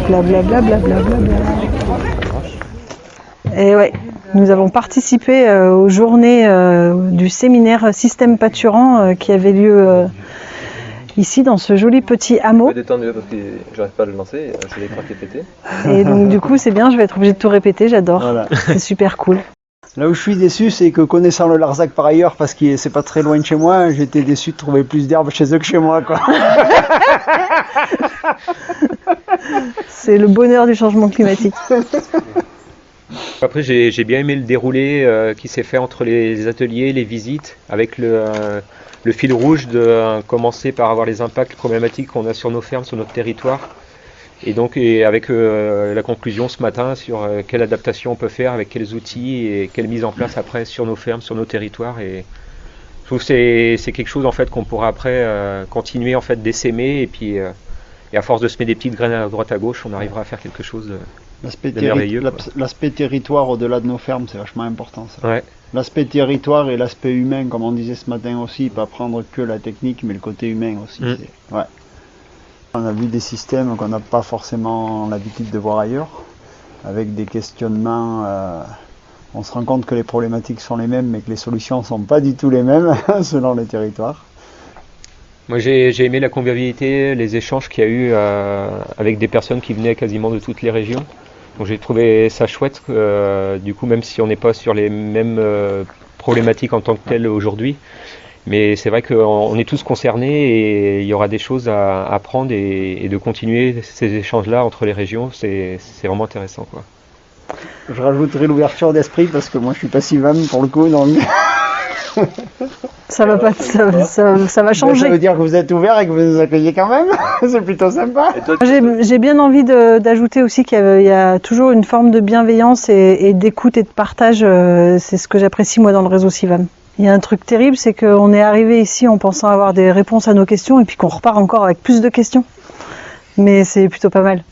Blablabla, blablabla. Et ouais, nous avons participé aux journées du séminaire Système Pâturant qui avait lieu ici dans ce joli petit hameau. Je vais détendre parce que j'arrive pas à le lancer, j'ai les craqués pétés. Et donc du coup c'est bien, je vais être obligée de tout répéter, j'adore. Voilà. C'est super cool. Là où je suis déçu, c'est que connaissant le Larzac par ailleurs, parce que c'est pas très loin de chez moi, j'étais déçu de trouver plus d'herbe chez eux que chez moi, quoi. C'est le bonheur du changement climatique. Après, j'ai bien aimé le déroulé qui s'est fait entre les ateliers, les visites, avec le fil rouge de commencer par avoir les impacts problématiques qu'on a sur nos fermes, sur notre territoire. Et donc avec la conclusion ce matin sur quelle adaptation on peut faire, avec quels outils et quelle mise en place après sur nos fermes, sur nos territoires. Et je trouve que c'est quelque chose en fait qu'on pourra après continuer en fait d'essaimer et puis et à force de semer des petites graines à droite à gauche, on arrivera à faire quelque chose de merveilleux. L'aspect territoire au-delà de nos fermes, c'est vachement important. Ça. Ouais. L'aspect territoire et l'aspect humain, comme on disait ce matin aussi, pas prendre que la technique, mais le côté humain aussi. Ouais. On a vu des systèmes qu'on n'a pas forcément l'habitude de voir ailleurs, avec des questionnements. On se rend compte que les problématiques sont les mêmes, mais que les solutions ne sont pas du tout les mêmes selon les territoires. Moi j'ai aimé la convivialité, les échanges qu'il y a eu avec des personnes qui venaient quasiment de toutes les régions. Donc j'ai trouvé ça chouette, du coup même si on n'est pas sur les mêmes problématiques en tant que telles aujourd'hui, mais c'est vrai qu'on est tous concernés et il y aura des choses à apprendre et de continuer ces échanges-là entre les régions, c'est vraiment intéressant, quoi. Je rajouterai l'ouverture d'esprit parce que moi je suis pas si vam pour le coup, donc... Ça va pas, ça va changer. Ça veut dire que vous êtes ouvert et que vous nous accueillez quand même. C'est plutôt sympa. J'ai bien envie d'ajouter aussi qu'il y a toujours une forme de bienveillance et d'écoute et de partage. C'est ce que j'apprécie moi dans le réseau Sivam. Il y a un truc terrible, c'est qu'on est arrivé ici en pensant avoir des réponses à nos questions et puis qu'on repart encore avec plus de questions. Mais c'est plutôt pas mal.